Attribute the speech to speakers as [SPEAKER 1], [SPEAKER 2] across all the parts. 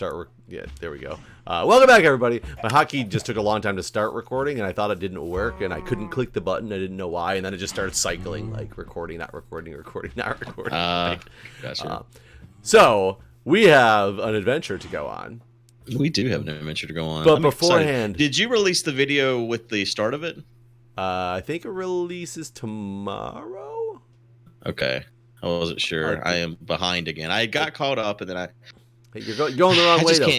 [SPEAKER 1] start. Yeah, there we go. Welcome back, everybody. My hotkey just took a long time to start recording, and I thought it didn't work, and I couldn't click the button. I didn't know why, and then it just started cycling, like recording, not recording, recording, not recording.
[SPEAKER 2] Gotcha.
[SPEAKER 1] So we have an adventure to go on.
[SPEAKER 2] We do have an adventure to go on.
[SPEAKER 1] But beforehand,
[SPEAKER 2] did you release the video with the start of it?
[SPEAKER 1] I think it releases tomorrow.
[SPEAKER 2] Okay. I wasn't sure. I am behind again. I got caught up, and then
[SPEAKER 1] Hey, you're going the wrong way, though.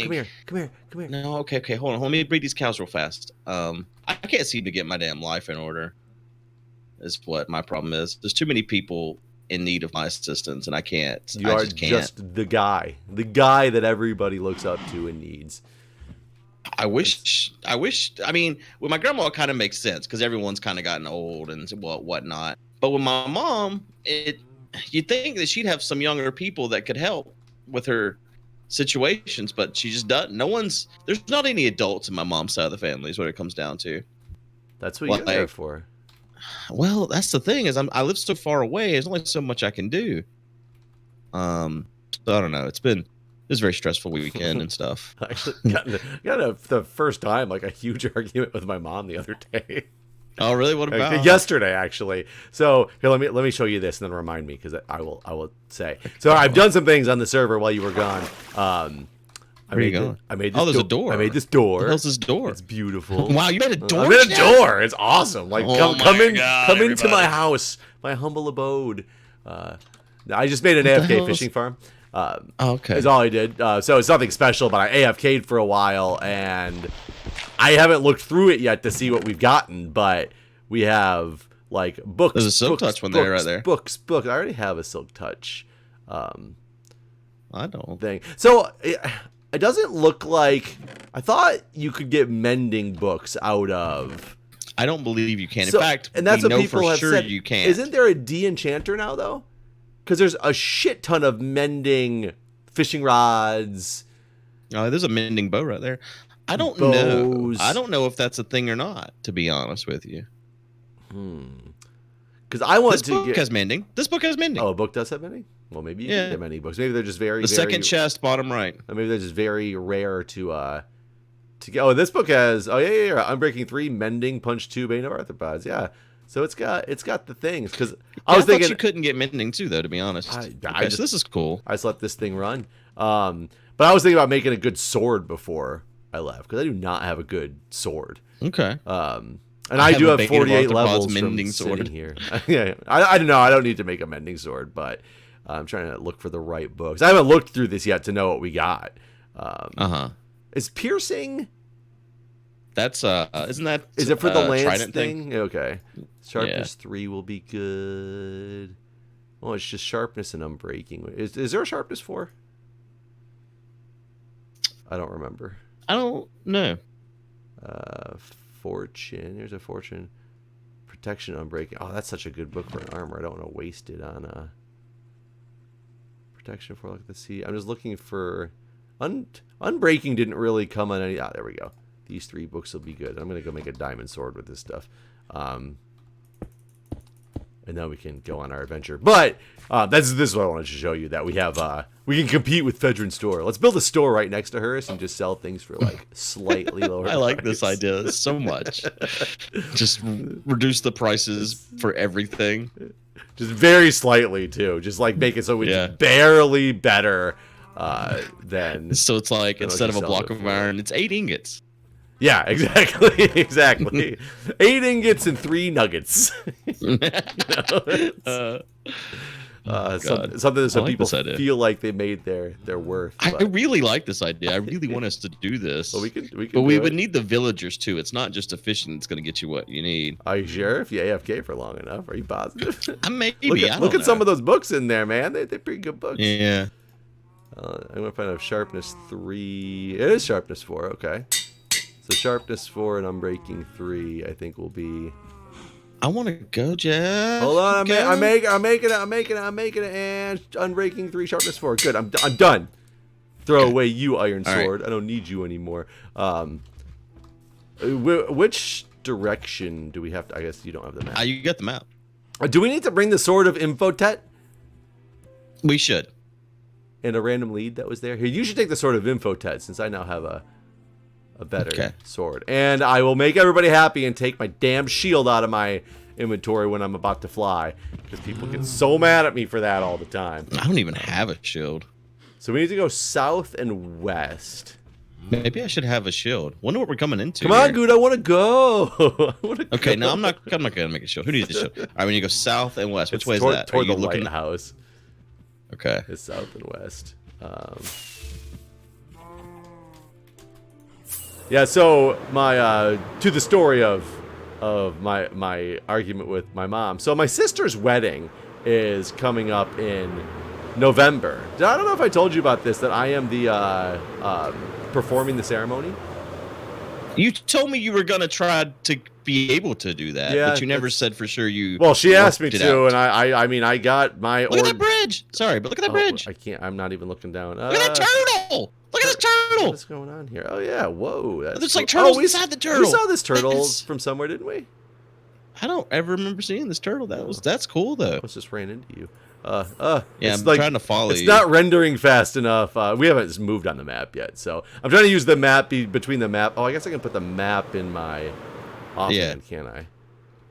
[SPEAKER 1] Come here.
[SPEAKER 2] No, okay. Hold on. Let me breed these cows real fast. I can't seem to get my damn life in order. Is what my problem is. There's too many people in need of my assistance, and I can't.
[SPEAKER 1] You are just the guy that everybody looks up to and needs.
[SPEAKER 2] I wish. I mean, with my grandma, it kind of makes sense because everyone's kind of gotten old and whatnot. But with my mom, you'd think that she'd have some younger people that could help with her situations, but she just doesn't. There's not any adults in my mom's side of the family is what it comes down to.
[SPEAKER 1] That's what you're there for.
[SPEAKER 2] Well, that's the thing is I live so far away. There's only so much I can do. So I don't know. It's a very stressful weekend and stuff.
[SPEAKER 1] I actually got the first time like a huge argument with my mom the other day.
[SPEAKER 2] Oh, really? What about?
[SPEAKER 1] Yesterday, actually. So here, let me show you this and then remind me because I will say. So I've done some things on the server while you were gone.
[SPEAKER 2] Where are you going?
[SPEAKER 1] There's a door. I made this door.
[SPEAKER 2] What the hell's this door?
[SPEAKER 1] It's beautiful.
[SPEAKER 2] Wow, you made a door?
[SPEAKER 1] I made a door. It's awesome. Like come into my house, my humble abode. I just made an AFK fishing farm.
[SPEAKER 2] Okay.
[SPEAKER 1] Is all I did. So it's nothing special, but I AFK'd for a while, and I haven't looked through it yet to see what we've gotten, but we have like books.
[SPEAKER 2] There's a silk touch one there, right there.
[SPEAKER 1] Books. I already have a silk touch.
[SPEAKER 2] I don't
[SPEAKER 1] thing. So it doesn't look like. I thought you could get mending books out of.
[SPEAKER 2] I don't believe you can. In fact,
[SPEAKER 1] and that's what people have said.
[SPEAKER 2] You can't.
[SPEAKER 1] Isn't there a de-enchanter now though? Because there's a shit ton of mending fishing rods.
[SPEAKER 2] Oh, there's a mending bow right there. I don't know. I don't know if that's a thing or not, to be honest with you.
[SPEAKER 1] Because I want
[SPEAKER 2] this book has mending. This book has mending.
[SPEAKER 1] Oh, a book does have mending? Well, maybe you can get mending books. Maybe they're just very,
[SPEAKER 2] second chest, bottom right.
[SPEAKER 1] Or maybe they're just very rare to get. Oh, this book has. Oh, yeah. Unbreaking 3, mending, punch 2, bane of arthropods. Yeah. So it's got the things because I was thinking
[SPEAKER 2] you couldn't get mending too, though. To be honest, so this is cool.
[SPEAKER 1] I just let this thing run. But I was thinking about making a good sword before I left because I do not have a good sword.
[SPEAKER 2] Okay.
[SPEAKER 1] And I do have 48 levels mending sword here. Yeah, I don't know. I don't need to make a mending sword, but I'm trying to look for the right books. I haven't looked through this yet to know what we got. Is piercing?
[SPEAKER 2] That's isn't that?
[SPEAKER 1] Is it for the lance
[SPEAKER 2] thing?
[SPEAKER 1] Okay. Sharpness 3 will be good. Oh, it's just sharpness and unbreaking. Is there a sharpness 4? I don't remember.
[SPEAKER 2] I don't know.
[SPEAKER 1] Fortune. Here's a fortune. Protection, unbreaking. Oh, that's such a good book for an armor. I don't want to waste it on protection for like the sea. I'm just looking for unbreaking. Didn't really come on any. There we go. These 3 books will be good. I'm gonna go make a diamond sword with this stuff. And then we can go on our adventure. But this is what I wanted to show you, that we have we can compete with Fedrin's store. Let's build a store right next to hers and just sell things for like slightly lower.
[SPEAKER 2] I like this idea so much. Just reduce the prices for everything.
[SPEAKER 1] Just very slightly too. Just like make it so it's barely better than.
[SPEAKER 2] So it's like instead of a block of iron, it's 8 ingots.
[SPEAKER 1] Yeah, exactly. 8 ingots and 3 nuggets. Something so people feel like they made their worth.
[SPEAKER 2] I really like this idea. I really want us to do this.
[SPEAKER 1] Well, we can
[SPEAKER 2] but we would need the villagers too. It's not just a fishing that's going to get you what you need.
[SPEAKER 1] Are you sure? If you AFK for long enough, are you positive?
[SPEAKER 2] Maybe.
[SPEAKER 1] Look at some of those books in there, man. They're pretty good books.
[SPEAKER 2] Yeah.
[SPEAKER 1] I'm gonna find a sharpness 3. It is sharpness 4. Okay. So sharpness 4 and unbreaking 3, I think will be.
[SPEAKER 2] I want to go, Jeff.
[SPEAKER 1] Hold on, I'm making it, and unbreaking 3, sharpness 4. Good, I'm done. Throw away you, iron sword. Right. I don't need you anymore. Which direction do we have to? I guess you don't have the map.
[SPEAKER 2] You got the map.
[SPEAKER 1] Do we need to bring the sword of Impohet?
[SPEAKER 2] We should.
[SPEAKER 1] and a random lead that was there. Here, you should take the Sword of Impohet, since I now have a better sword. And I will make everybody happy and take my damn shield out of my inventory when I'm about to fly, because people get so mad at me for that all the time.
[SPEAKER 2] I don't even have a shield.
[SPEAKER 1] So we need to go south and west.
[SPEAKER 2] Maybe I should have a shield. Wonder what we're coming into.
[SPEAKER 1] Come on, Guude, I want to go.
[SPEAKER 2] Okay, no, I'm not gonna make a shield. Who needs a shield? All right, we need to go south and west. Which way is that?
[SPEAKER 1] Toward the lighthouse.
[SPEAKER 2] Okay.
[SPEAKER 1] It's south and west. Yeah, so my to the story of my argument with my mom. So my sister's wedding is coming up in November. I don't know if I told you about this, that I am the performing the ceremony.
[SPEAKER 2] You told me you were gonna try to be able to do that, but you never said for sure you.
[SPEAKER 1] Well, she asked me to, and I mean, I got my.
[SPEAKER 2] Look at that bridge. Sorry, but look at that bridge.
[SPEAKER 1] I can't. I'm not even looking down.
[SPEAKER 2] Look at that turtle. Look at this turtle.
[SPEAKER 1] What's going on here? Oh yeah, whoa.
[SPEAKER 2] There's like turtles inside the turtle.
[SPEAKER 1] We saw this turtle from somewhere, didn't we?
[SPEAKER 2] I don't ever remember seeing this turtle. That's cool though.
[SPEAKER 1] I just ran into you.
[SPEAKER 2] Yeah, I'm trying to follow you.
[SPEAKER 1] It's not rendering fast enough. We haven't moved on the map yet, so I'm trying to use the map between the map. Oh, I guess I can put the map in my offhand, can't I?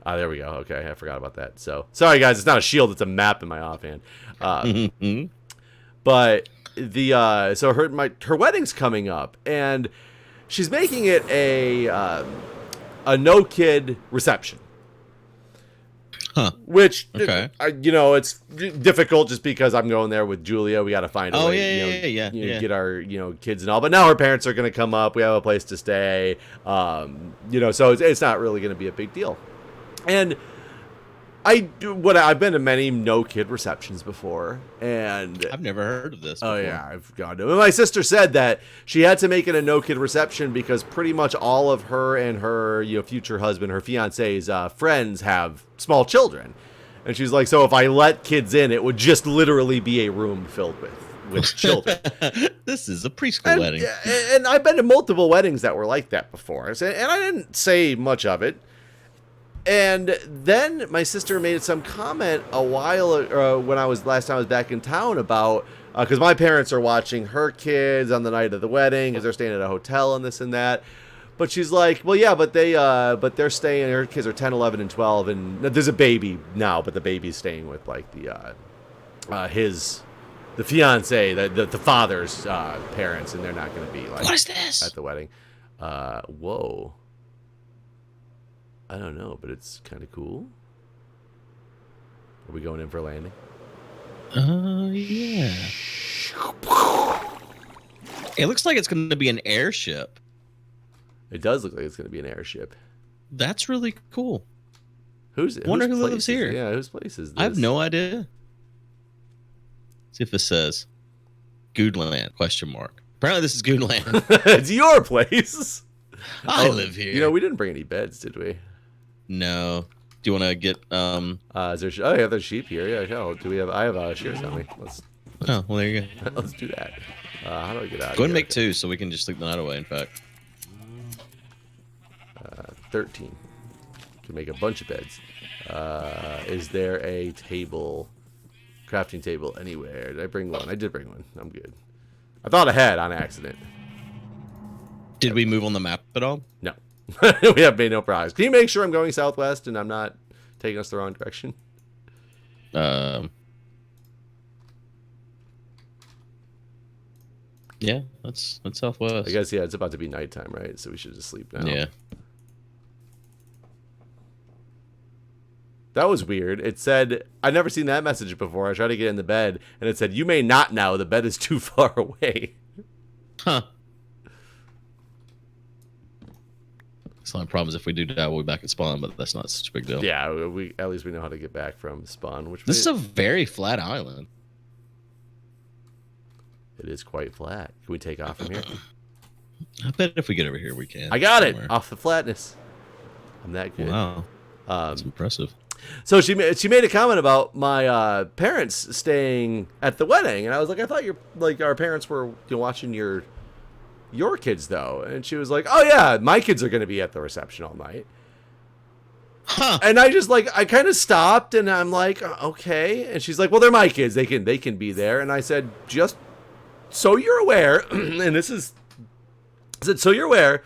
[SPEAKER 1] Ah, there we go. Okay, I forgot about that. So sorry, guys. It's not a shield. It's a map in my offhand. But so her wedding's coming up, and she's making it a no kid reception.
[SPEAKER 2] Huh.
[SPEAKER 1] Which, it's difficult just because I'm going there with Julia. We got to find a way, get our, kids and all. But now her parents are going to come up. We have a place to stay. So it's not really going to be a big deal. And I've been to many no kid receptions before, and
[SPEAKER 2] I've never heard of this before.
[SPEAKER 1] Oh yeah, I've gone to. My sister said that she had to make it a no kid reception because pretty much all of her and her future husband, her fiance's friends have small children, and she's like, so if I let kids in, it would just literally be a room filled with children.
[SPEAKER 2] This is a preschool wedding.
[SPEAKER 1] And I've been to multiple weddings that were like that before, and I didn't say much of it. And then my sister made some comment a while when last time I was back in town about because my parents are watching her kids on the night of the wedding because they're staying at a hotel and this and that. But she's like, well, yeah, but they're staying. Her kids are 10, 11, and 12, and there's a baby now, but the baby's staying with like the fiance, the father's parents, and they're not going to be like
[SPEAKER 2] what is this
[SPEAKER 1] at the wedding. Whoa. I don't know, but it's kind of cool. Are we going in for a landing?
[SPEAKER 2] Yeah. It looks like it's going to be an airship.
[SPEAKER 1] It does look like it's going to be an airship.
[SPEAKER 2] That's really cool.
[SPEAKER 1] Who's it?
[SPEAKER 2] Wonder who lives here.
[SPEAKER 1] Yeah, whose place is this?
[SPEAKER 2] I have no idea. See if this says Guudeland ? Apparently this is Guudeland.
[SPEAKER 1] It's your place.
[SPEAKER 2] I live here.
[SPEAKER 1] We didn't bring any beds, did we?
[SPEAKER 2] No. Do you want to get
[SPEAKER 1] is there there's sheep here. Yeah, hell. Do we have I have shears on me. Let's
[SPEAKER 2] oh, well there you go.
[SPEAKER 1] Let's do that. How do I get out of here?
[SPEAKER 2] Go ahead and make 2 so we can just sleep the night away, in fact.
[SPEAKER 1] 13. Can make a bunch of beds. Is there a crafting table anywhere? Did I bring one? I did bring one. I'm good. I thought I had on accident.
[SPEAKER 2] Did we move on the map at all?
[SPEAKER 1] No. We have made no progress. Can you make sure I'm going southwest and I'm not taking us the wrong direction?
[SPEAKER 2] Yeah, that's southwest.
[SPEAKER 1] I guess, yeah, it's about to be nighttime, right? So we should just sleep now.
[SPEAKER 2] Yeah.
[SPEAKER 1] That was weird. It said, I've never seen that message before. I tried to get in the bed, and it said, you may not now. The bed is too far away.
[SPEAKER 2] Huh. The only problem is if we do die, we'll be back at spawn, but that's not such a big deal.
[SPEAKER 1] Yeah, at least we know how to get back from spawn.
[SPEAKER 2] This is a very flat island.
[SPEAKER 1] It is quite flat. Can we take off from here?
[SPEAKER 2] I bet if we get over here, we can.
[SPEAKER 1] I got it! Off the flatness. I'm that good.
[SPEAKER 2] Wow. That's impressive.
[SPEAKER 1] So she made a comment about my parents staying at the wedding, and I was like, I thought our parents were watching your kids though, and she was like, oh yeah, my kids are going to be at the reception all night.
[SPEAKER 2] Huh.
[SPEAKER 1] And I kind of stopped, and I'm like, okay, and she's like, well, they're my kids, they can be there, and I said, just so you're aware, and this is, I said, so you're aware,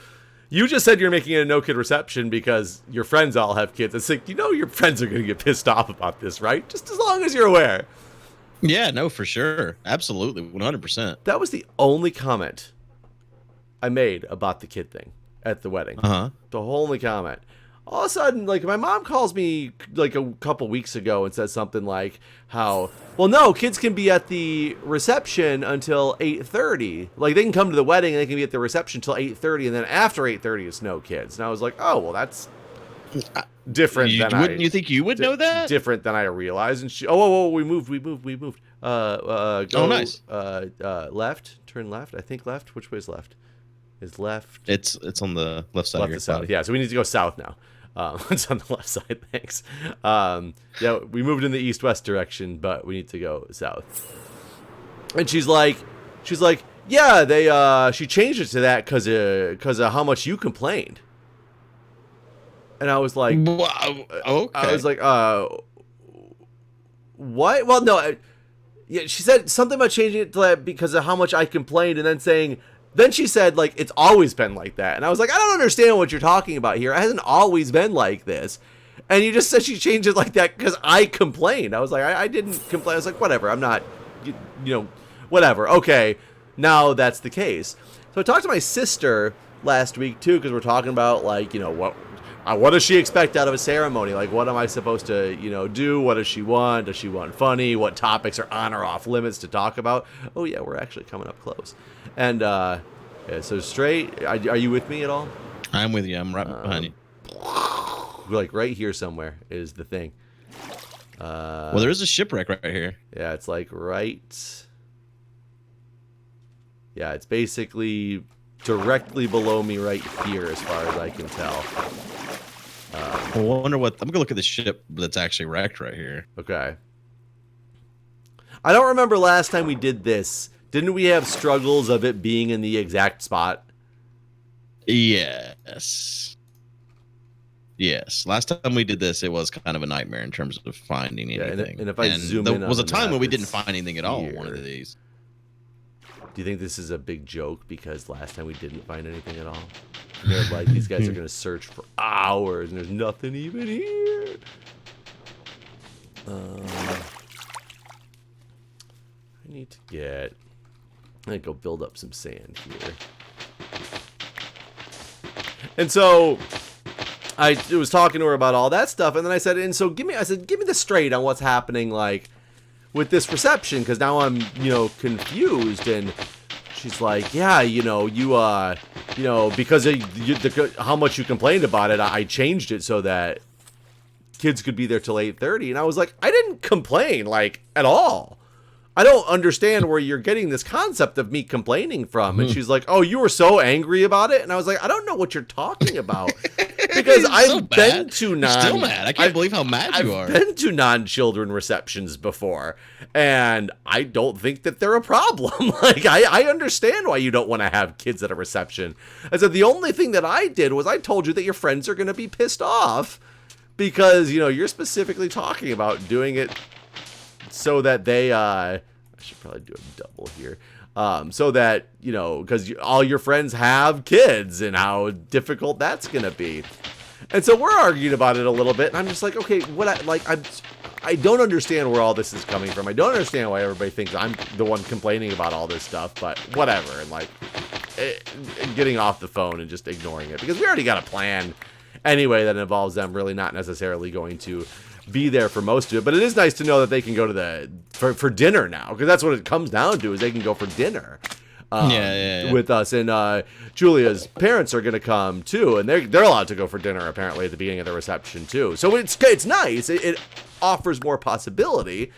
[SPEAKER 1] you just said you're making it a no-kid reception because your friends all have kids. It's like, your friends are going to get pissed off about this, right? Just as long as you're aware.
[SPEAKER 2] Yeah, no, for sure. Absolutely, 100%.
[SPEAKER 1] That was the only comment I made about the kid thing at the wedding.
[SPEAKER 2] Uh-huh.
[SPEAKER 1] The only comment. All of a sudden, like, my mom calls me, like, a couple weeks ago and says something like how, well, no, kids can be at the reception until 8:30. Like, they can come to the wedding and they can be at the reception until 8:30, and then after 8:30, it's no kids. And I was like, oh, well, that's different than
[SPEAKER 2] wouldn't you think you would know that?
[SPEAKER 1] Different than I realized. And she, oh, we moved. Go,
[SPEAKER 2] nice.
[SPEAKER 1] Left, turn left. I think left. Which way is left? Is left.
[SPEAKER 2] It's on the left side of your
[SPEAKER 1] side. Yeah, so we need to go south now. It's on the left side, thanks. Yeah, we moved in the east-west direction, but we need to go south. And she's like, yeah, she changed it to that because of how much you complained. And I was like,
[SPEAKER 2] wow, okay.
[SPEAKER 1] I was like, what? Well, no, yeah, she said something about changing it to that because of how much I complained, and then she said, like, it's always been like that. And I was like, I don't understand what you're talking about here. It hasn't always been like this. And you just said she changed it like that because I complained. I was like, I didn't complain. I was like, whatever. I'm not, whatever. Okay, now that's the case. So I talked to my sister last week, too, because we're talking about, like, what does she expect out of a ceremony? Like, what am I supposed to, do? What does she want? Does she want funny? What topics are on or off limits to talk about? Oh, yeah, we're actually coming up close. And yeah, so straight, are you with me at all?
[SPEAKER 2] I'm with you. I'm right behind you.
[SPEAKER 1] Like right here somewhere is the thing.
[SPEAKER 2] Well, there is a shipwreck right here.
[SPEAKER 1] Yeah, it's like right. Yeah, it's basically directly below me right here as far as I can tell.
[SPEAKER 2] I wonder what... I'm going to look at the ship that's actually wrecked right here.
[SPEAKER 1] Okay. I don't remember last time we did this. Didn't we have struggles of it being in the exact spot?
[SPEAKER 2] Yes. Last time we did this, it was kind of a nightmare in terms of finding anything.
[SPEAKER 1] And if I zoom in,
[SPEAKER 2] there was a time when we didn't find anything at all on one of these.
[SPEAKER 1] Do you think this is a big joke because last time we didn't find anything at all? They're like, these guys are going to search for hours and there's nothing even here. I need to get... I'm going to go build up some sand here. And so I was talking to her about all that stuff, and then I said, give me the straight on what's happening, like, with this reception, because now I'm, confused. And she's like, yeah, because of how much you complained about it, I changed it so that kids could be there till 8:30. And I was like, I didn't complain, like, at all. I don't understand where you're getting this concept of me complaining from. And she's like, oh, you were so angry about it? And I was like, I don't know what you're talking about. Because I've been to
[SPEAKER 2] still mad. I can't believe how mad you are.
[SPEAKER 1] I've been to non-children receptions before, and I don't think that they're a problem. Like, I understand why you don't want to have kids at a reception. I said, the only thing that I did was I told you that your friends are going to be pissed off because, you're specifically talking about doing it so that they, I should probably do a double here. So that, because all your friends have kids and how difficult that's going to be. And so we're arguing about it a little bit. And I'm just like, okay, I don't understand where all this is coming from. I don't understand why everybody thinks I'm the one complaining about all this stuff, but whatever. And getting off the phone and just ignoring it because we already got a plan anyway that involves them really not necessarily going to be there for most of it. But it is nice to know that they can go to for dinner now, because that's what it comes down to, is they can go for dinner with us. And Julia's parents are going to come too, and they're allowed to go for dinner apparently at the beginning of the reception too. So it's nice. It offers more possibility,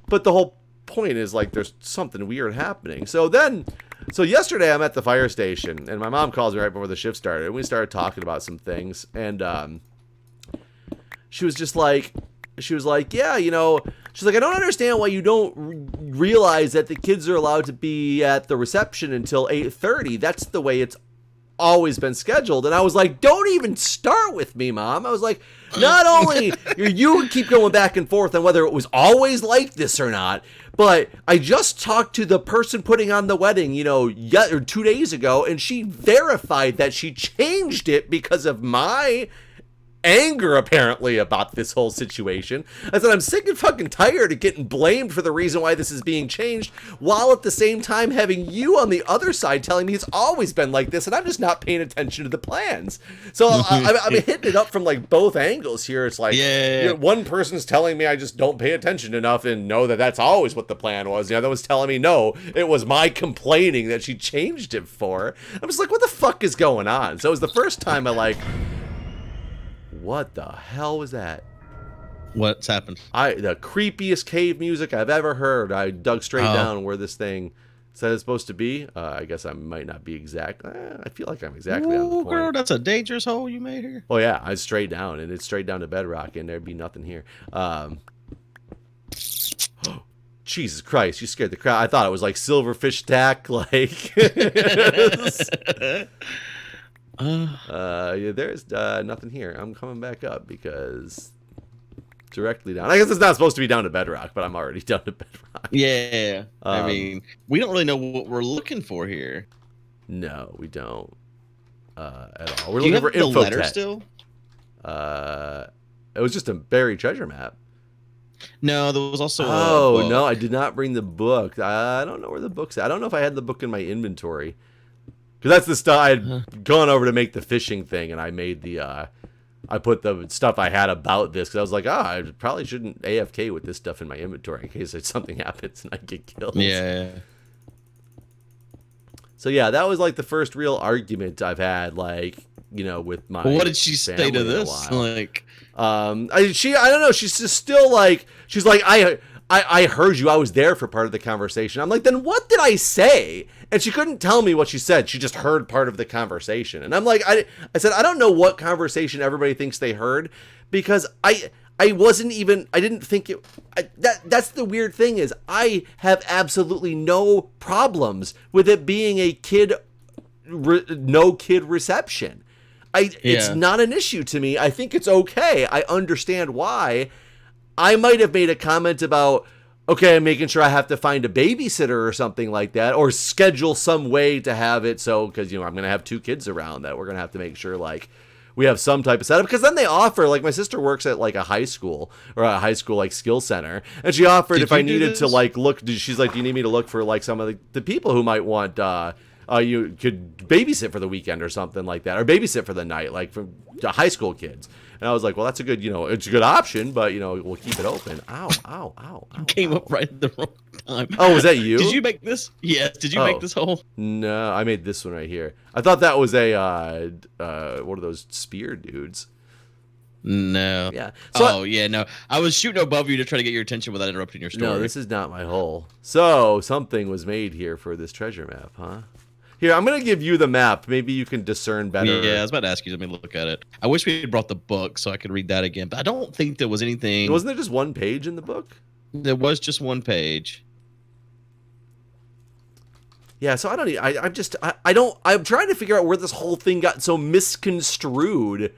[SPEAKER 1] but the whole point is, like, there's something weird happening. So yesterday I'm at the fire station, and my mom calls me right before the shift started, and we started talking about some things. And she was like, yeah, she's like, I don't understand why you don't realize that the kids are allowed to be at the reception until 8:30. That's the way it's always been scheduled. And I was like, don't even start with me, Mom. I was like, not only you keep going back and forth on whether it was always like this or not, but I just talked to the person putting on the wedding, 2 days ago, and she verified that she changed it because of my anger, apparently, about this whole situation. I said, I'm sick and fucking tired of getting blamed for the reason why this is being changed, while at the same time having you on the other side telling me it's always been like this, and I'm just not paying attention to the plans. So I'm hitting it up from like both angles here. It's like, one person's telling me I just don't pay attention enough and know that that's always what the plan was. The other was telling me, no, it was my complaining that she changed it for. I'm just like, what the fuck is going on? So it was the first time I like, what the hell was that?
[SPEAKER 2] What's happened?
[SPEAKER 1] The creepiest cave music I've ever heard. I dug straight down where this thing said it's supposed to be. I guess I might not be exact. I feel like I'm exactly on the point.
[SPEAKER 2] Girl, that's a dangerous hole you made here.
[SPEAKER 1] Oh yeah, I was straight down, and it's straight down to bedrock, and there'd be nothing here. Jesus Christ, you scared the crowd. I thought it was like Silverfish Attack, like. There's nothing here. I'm coming back up because directly down. I guess it's not supposed to be down to bedrock, but I'm already down to bedrock.
[SPEAKER 2] Yeah. I mean, we don't really know what we're looking for here.
[SPEAKER 1] No, we don't. At all. We're
[SPEAKER 2] Do
[SPEAKER 1] looking for
[SPEAKER 2] the
[SPEAKER 1] info
[SPEAKER 2] letter still?
[SPEAKER 1] It was just a buried treasure map.
[SPEAKER 2] No, there was also
[SPEAKER 1] a book. No, I did not bring the book. I don't know where the book's at. I don't know if I had the book in my inventory. Because that's the stuff I had gone over to make the fishing thing, and I made I put the stuff I had about this, because I was like, I probably shouldn't AFK with this stuff in my inventory in case something happens and I get killed.
[SPEAKER 2] Yeah.
[SPEAKER 1] So yeah, that was like the first real argument I've had, like, with my
[SPEAKER 2] what did she say to this? Like,
[SPEAKER 1] I don't know. She's just still like, she's like, I heard you. I was there for part of the conversation. I'm like, then what did I say? And she couldn't tell me what she said. She just heard part of the conversation. And I'm like, I said, I don't know what conversation everybody thinks they heard, because I didn't think it. That's the weird thing, is I have absolutely no problems with it being a no kid reception. It's not an issue to me. I think it's okay. I understand why. I might have made a comment about, okay, I'm making sure I have to find a babysitter or something like that, or schedule some way to have it. So, because, I'm going to have 2 kids around, that we're going to have to make sure, like, we have some type of setup. Because then they offer, like, my sister works at like a high school, or a high school like skill center, and she offered if I needed to like look, she's like, do you need me to look for like some of the people who might want, you could babysit for the weekend or something like that, or babysit for the night, like for high school kids. And I was like, well, that's a good, it's a good option, but, we'll keep it open. Ow, ow, ow.
[SPEAKER 2] Came up right at the wrong time.
[SPEAKER 1] Oh, was that you?
[SPEAKER 2] Did you make this? Yes. Did you make this hole?
[SPEAKER 1] No, I made this one right here. I thought that was a, one of those spear dudes.
[SPEAKER 2] No.
[SPEAKER 1] Yeah.
[SPEAKER 2] So no. I was shooting above you to try to get your attention without interrupting your story.
[SPEAKER 1] No, this is not my hole. So, something was made here for this treasure map, huh? Here, I'm going to give you the map. Maybe you can discern better.
[SPEAKER 2] Yeah, I was about to ask you. Let me look at it. I wish we had brought the book so I could read that again, but I don't think there was anything.
[SPEAKER 1] Wasn't there just one page in the book?
[SPEAKER 2] There was just one page.
[SPEAKER 1] Yeah, so I don't, I'm trying to figure out where this whole thing got so misconstrued.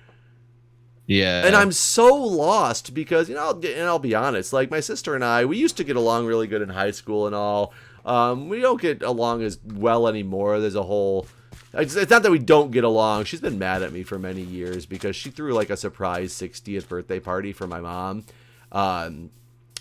[SPEAKER 2] Yeah.
[SPEAKER 1] And I'm so lost because, I'll be honest, like my sister and I, we used to get along really good in high school and all. We don't get along as well anymore. There's a whole, it's not that we don't get along. She's been mad at me for many years because she threw like a surprise 60th birthday party for my mom,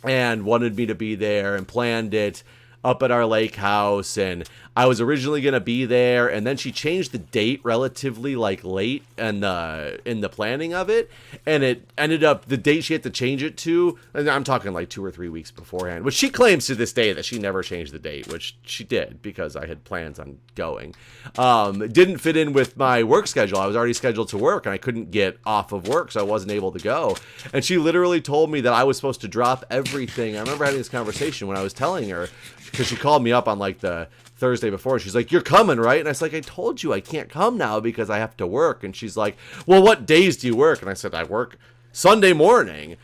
[SPEAKER 1] and wanted me to be there and planned it up at our lake house. And I was originally going to be there, and then she changed the date relatively like late in the planning of it, and it ended up the date she had to change it to, and I'm talking like 2 or 3 weeks beforehand, which she claims to this day that she never changed the date, which she did because I had plans on going. It didn't fit in with my work schedule. I was already scheduled to work and I couldn't get off of work, so I wasn't able to go. And she literally told me that I was supposed to drop everything. I remember having this conversation when I was telling her, because she called me up on like the Thursday before. She's like, you're coming, right? And I was like, I told you I can't come now because I have to work. And she's like, well, what days do you work? And I said, I work Sunday morning.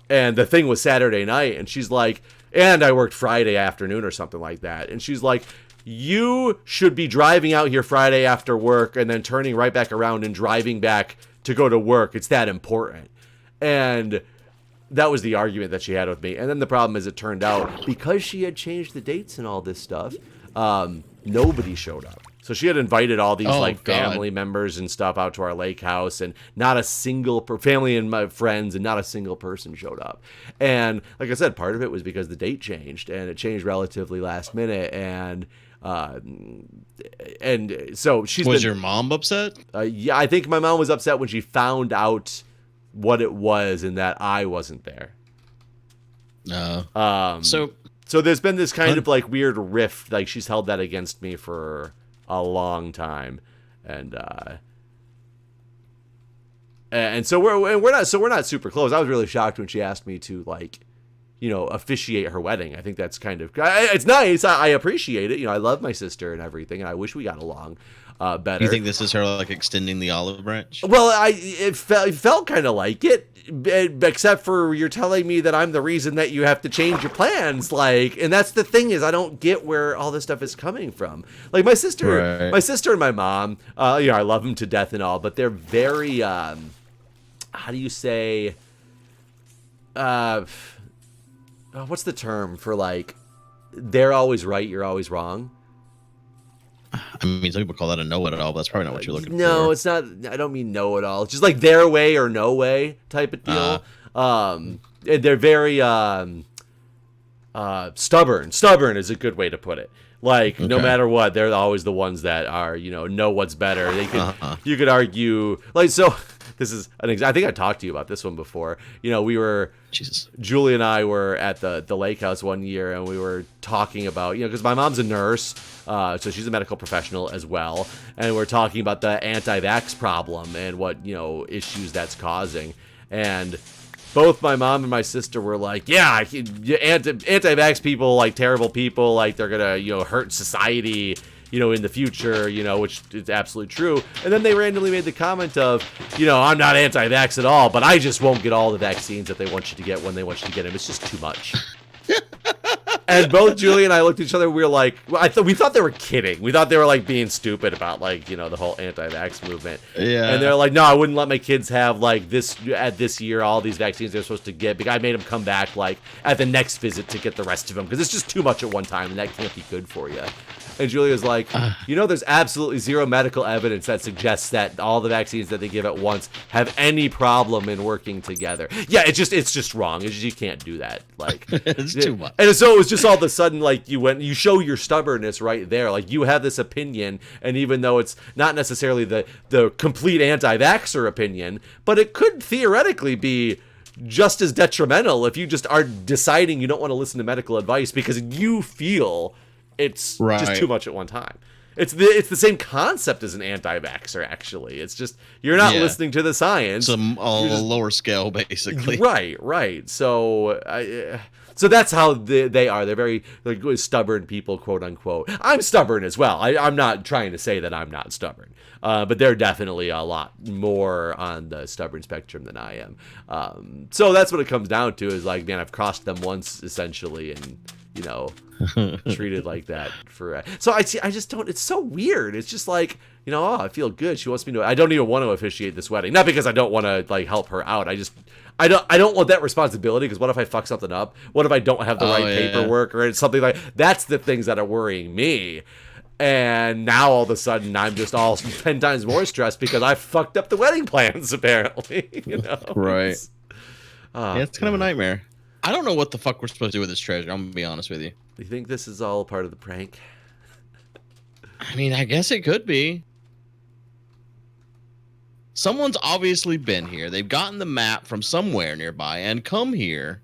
[SPEAKER 1] And the thing was Saturday night. And she's like, and I worked Friday afternoon or something like that. And she's like, you should be driving out here Friday after work and then turning right back around and driving back to go to work. It's that important. And that was the argument that she had with me. And then the problem is, it turned out, because she had changed the dates and all this stuff, nobody showed up. So she had invited all these family members and stuff out to our lake house, and not a single family and my friends, and not a single person showed up. And like I said, part of it was because the date changed, and it changed relatively last minute. And so
[SPEAKER 2] was your mom upset?
[SPEAKER 1] Yeah, I think my mom was upset when she found out what it was and that I wasn't there. So there's been this kind of like weird rift. Like, she's held that against me for a long time, and so we're not super close. I was really shocked when she asked me to, like, you know, officiate her wedding. I think that's kind of, it's nice. I appreciate it. You know, I love my sister and everything, and I wish we got along better.
[SPEAKER 2] You think this is her, like, extending the olive branch?
[SPEAKER 1] Well, it felt kind of like it, except for you're telling me that I'm the reason that you have to change your plans. Like, and that's the thing, is I don't get where all this stuff is coming from. Like, my sister and my mom, you know, I love them to death and all, but they're very, how do you say, what's the term for, like, they're always right, you're always wrong?
[SPEAKER 2] I mean, some people call that a know-it-all, but that's probably not what you're looking for.
[SPEAKER 1] No, it's not. I don't mean know-it-all. It's just like their way or no way type of deal. They're very stubborn. Stubborn is a good way to put it. Like, no matter what, they're always the ones that are, you know what's better. They could, you could argue, like, so this is an I think I talked to you about this one before. You know, Julie and I were at the lake house one year, and we were talking about, you know, because my mom's a nurse, so she's a medical professional as well, and we're talking about the anti-vax problem and what, you know, issues that's causing. And both my mom and my sister were like, yeah, anti-vax people, like, terrible people, like, they're gonna, you know, hurt society, you know, in the future, you know, which is absolutely true. And then they randomly made the comment of, you know, I'm not anti-vax at all, but I just won't get all the vaccines that they want you to get when they want you to get them. It's just too much. And both Julie and I looked at each other. We were like, we thought they were kidding. We thought they were, like, being stupid about, like, you know, the whole anti-vax movement. Yeah. And they're like, no, I wouldn't let my kids have, like, this year, all these vaccines they're supposed to get. Because I made them come back, like, at the next visit to get the rest of them, because it's just too much at one time, and that can't be good for you. And Julia's like, you know, there's absolutely zero medical evidence that suggests that all the vaccines that they give at once have any problem in working together. Yeah, it's just wrong. It's just, you can't do that. Like,
[SPEAKER 2] it's too much.
[SPEAKER 1] And so it was just all of a sudden, like, you show your stubbornness right there. Like, you have this opinion, and even though it's not necessarily the complete anti-vaxxer opinion, but it could theoretically be just as detrimental if you just are deciding you don't want to listen to medical advice because you feel it's just too much at one time. It's the same concept as an anti-vaxxer, actually. It's just, you're not listening to the science.
[SPEAKER 2] Some lower scale, basically.
[SPEAKER 1] Right. So that's how they are. They're very, like, stubborn people, quote unquote. I'm stubborn as well. I'm not trying to say that I'm not stubborn. But they're definitely a lot more on the stubborn spectrum than I am. So that's what it comes down to, is like, man, I've crossed them once, essentially, and, you know, treated like that for. So I just don't. It's so weird. It's just like, you know, I feel good. She wants me to. I don't even want to officiate this wedding, not because I don't want to, like, help her out. I don't want that responsibility, because what if I fuck something up? What if I don't have the right paperwork or something like? That's the things that are worrying me. And now all of a sudden I'm just all 10 times more stressed because I fucked up the wedding plans, apparently. You know?
[SPEAKER 2] Right. It's kind of a nightmare. I don't know what the fuck we're supposed to do with this treasure. I'm gonna be honest with you.
[SPEAKER 1] Do you think this is all part of the prank?
[SPEAKER 2] I mean, I guess it could be. Someone's obviously been here. They've gotten the map from somewhere nearby and come here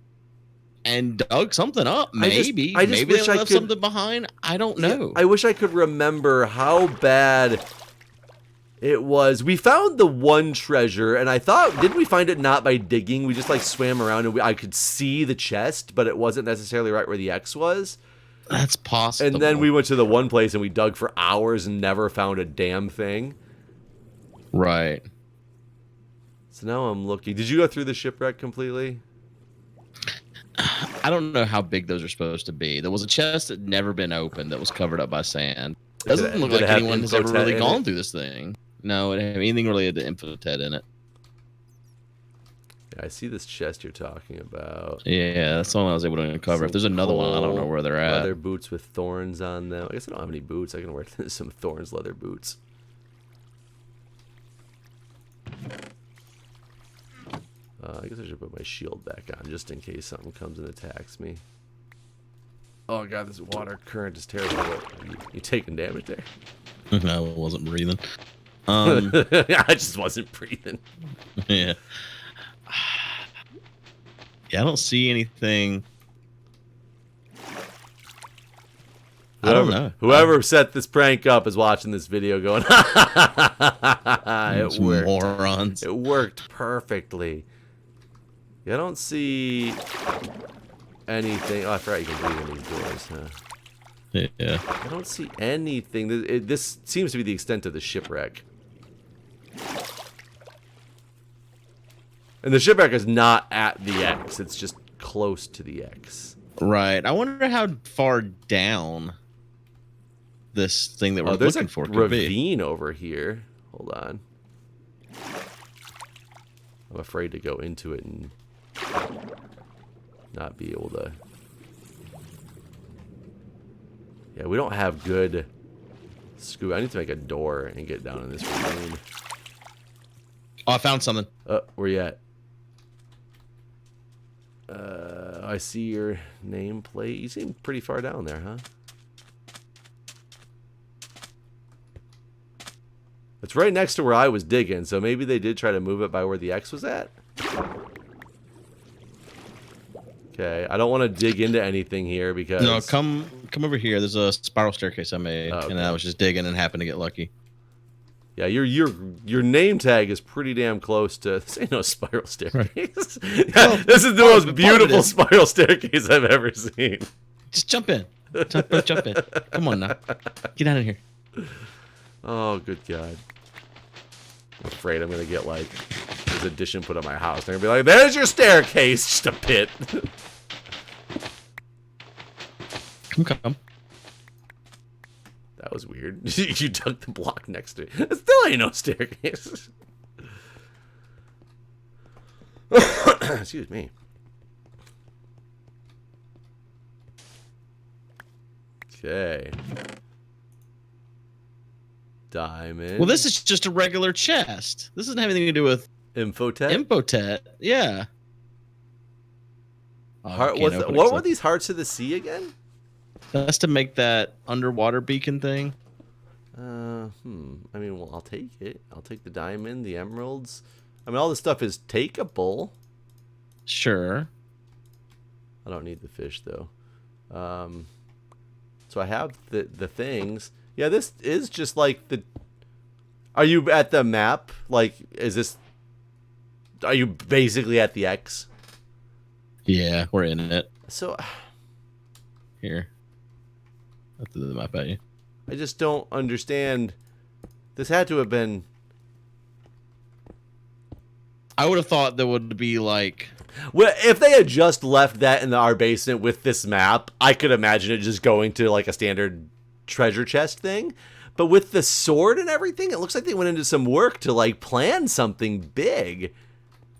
[SPEAKER 2] and dug something up. Maybe. Maybe they left something behind. I don't know.
[SPEAKER 1] I wish I could remember how bad it was. We found the one treasure, and I thought, didn't we find it not by digging? We just, like, swam around, and I could see the chest, but it wasn't necessarily right where the X was.
[SPEAKER 2] That's possible.
[SPEAKER 1] And then we went to the one place, and we dug for hours and never found a damn thing.
[SPEAKER 2] Right.
[SPEAKER 1] So now I'm looking. Did you go through the shipwreck completely?
[SPEAKER 2] I don't know how big those are supposed to be. There was a chest that never been opened that was covered up by sand. It doesn't look like anyone has ever really gone through this thing. No, it didn't have anything related to Impohet in it.
[SPEAKER 1] Yeah, I see this chest you're talking about.
[SPEAKER 2] Yeah, that's the one I was able to uncover. If there's another one, I don't know where they're at.
[SPEAKER 1] Leather boots with thorns on them. I guess I don't have any boots. I can wear some thorns leather boots. I guess I should put my shield back on just in case something comes and attacks me. Oh god, this water current is terrible. You taking damage there?
[SPEAKER 2] No, I wasn't breathing.
[SPEAKER 1] I just wasn't breathing.
[SPEAKER 2] Yeah. Yeah, I don't see anything. I don't know.
[SPEAKER 1] Whoever set this prank up is watching this video going, it worked.
[SPEAKER 2] Morons.
[SPEAKER 1] It worked perfectly. Yeah, I don't see anything. Oh, I forgot you can breathe in these doors, huh?
[SPEAKER 2] Yeah.
[SPEAKER 1] I don't see anything. This seems to be the extent of the shipwreck. And the shipwreck is not at the X. It's just close to the X.
[SPEAKER 2] Right. I wonder how far down this thing that we're looking for could be.
[SPEAKER 1] There's a ravine over here. Hold on. I'm afraid to go into it and not be able to. Yeah, we don't have good scoop. I need to make a door and get down in this ravine.
[SPEAKER 2] Oh, I found something.
[SPEAKER 1] Where you at? I see your nameplate. You seem pretty far down there, huh? It's right next to where I was digging, so maybe they did try to move it by where the X was at. Okay, I don't want to dig into anything here because...
[SPEAKER 2] No, come over here. There's a spiral staircase I made, and I was just digging and happened to get lucky.
[SPEAKER 1] Yeah, your name tag is pretty damn close to... This ain't no spiral staircase. Right. Well, this is the most beautiful spiral staircase I've ever seen.
[SPEAKER 2] Just jump in. Jump in. Come on now. Get out of here.
[SPEAKER 1] Oh, good God. I'm afraid I'm going to get, like, this addition put on my house. They're going to be like, there's your staircase. Just a pit.
[SPEAKER 2] Come.
[SPEAKER 1] That was weird. You dug the block next to it. It still ain't no staircase. Excuse me. Okay. Diamond.
[SPEAKER 2] Well, this is just a regular chest. This doesn't have anything to do with
[SPEAKER 1] Impohet.
[SPEAKER 2] Yeah.
[SPEAKER 1] What were these hearts of the sea again?
[SPEAKER 2] That's to make that underwater beacon thing.
[SPEAKER 1] I mean, well, I'll take it. I'll take the diamond, the emeralds. I mean, all this stuff is takeable.
[SPEAKER 2] Sure.
[SPEAKER 1] I don't need the fish though. So I have the things. Yeah, this is just like the... Are you at the map? Like, is this... Are you basically at the X?
[SPEAKER 2] Yeah, we're in it.
[SPEAKER 1] So...
[SPEAKER 2] Here. I'll throw the map at you.
[SPEAKER 1] I just don't understand. This had to have been...
[SPEAKER 2] I would have thought there would be like...
[SPEAKER 1] Well, if they had just left that in our basement with this map, I could imagine it just going to like a standard treasure chest thing. But with the sword and everything, it looks like they went into some work to like plan something big,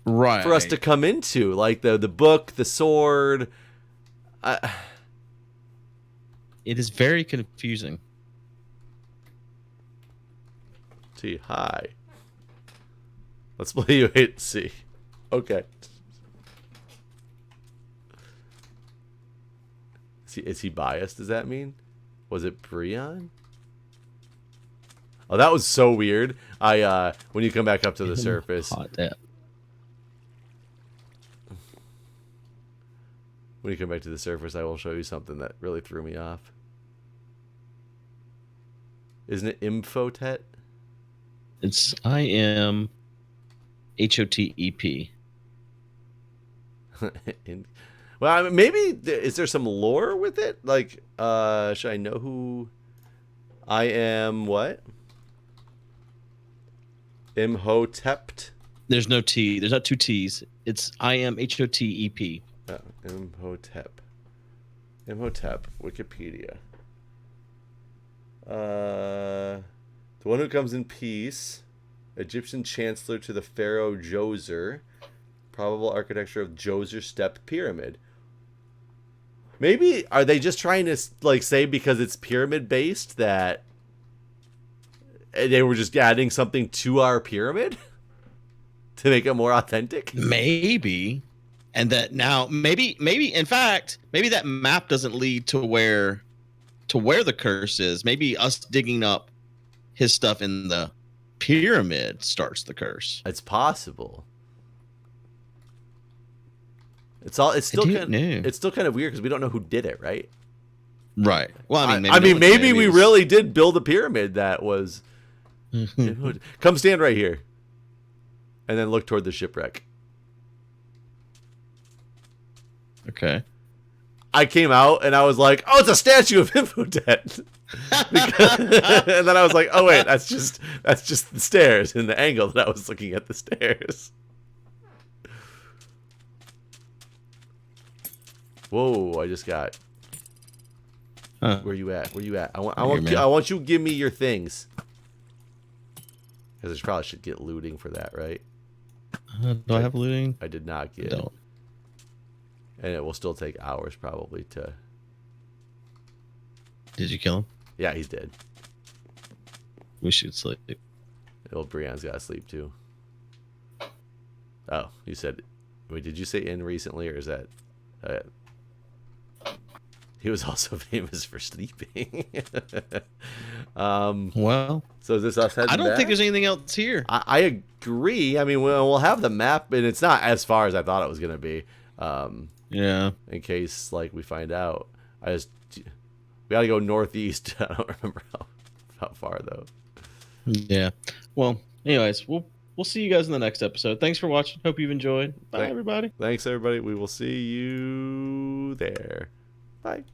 [SPEAKER 2] right,
[SPEAKER 1] for us to come into, like the book, the sword.
[SPEAKER 2] It is very confusing.
[SPEAKER 1] T, hi. Let's play you hit C. Okay. Is he biased? Does that mean? Was it Breon? Oh, that was so weird. When you come back up to the surface. When you come back to the surface, I will show you something that really threw me off. Isn't it Impohet?
[SPEAKER 2] It's IMHOTEP.
[SPEAKER 1] Well, I mean, maybe is there some lore with it? Like, should I know who I am? What? Imhotep?
[SPEAKER 2] There's no T. There's not two T's. It's IMHOTEP.
[SPEAKER 1] Imhotep. Imhotep. Wikipedia. The one who comes in peace. Egyptian chancellor to the pharaoh Djoser. Probable architecture of Djoser step pyramid. Maybe are they just trying to like say because it's pyramid based that they were just adding something to our pyramid to make it more authentic?
[SPEAKER 2] Maybe. And that now maybe in fact, maybe that map doesn't lead to where the curse is. Maybe us digging up his stuff in the pyramid starts the curse.
[SPEAKER 1] It's possible. It's still kind of weird because we don't know who did it, right?
[SPEAKER 2] Right. Well,
[SPEAKER 1] maybe we really did build a pyramid that was. Come stand right here, and then look toward the shipwreck.
[SPEAKER 2] Okay.
[SPEAKER 1] I came out and I was like, "Oh, it's a statue of Imhotep." And then I was like, "Oh wait, that's just the stairs in the angle that I was looking at the stairs." Whoa! I just got.
[SPEAKER 2] Huh.
[SPEAKER 1] Where you at? Where you at? I want you to give me your things. Because I probably should get looting for that, right?
[SPEAKER 2] Do I have looting?
[SPEAKER 1] I did not get.
[SPEAKER 2] Don't.
[SPEAKER 1] And it will still take hours probably to.
[SPEAKER 2] Did you kill him?
[SPEAKER 1] Yeah, he's dead.
[SPEAKER 2] We should sleep.
[SPEAKER 1] Old Brienne's got to sleep too. Oh, you said. Wait, did you say in recently or is that? He was also famous for sleeping.
[SPEAKER 2] Well,
[SPEAKER 1] so is this us heading
[SPEAKER 2] I don't
[SPEAKER 1] back?
[SPEAKER 2] think there's anything else here.
[SPEAKER 1] I agree. I mean, we'll have the map, and it's not as far as I thought it was going to be.
[SPEAKER 2] Yeah.
[SPEAKER 1] In case, like, we find out. We got to go northeast. I don't remember how far, though.
[SPEAKER 2] Yeah. Well, anyways, we'll see you guys in the next episode. Thanks for watching. Hope you've enjoyed. Bye, everybody.
[SPEAKER 1] Thanks, everybody. We will see you there. Bye.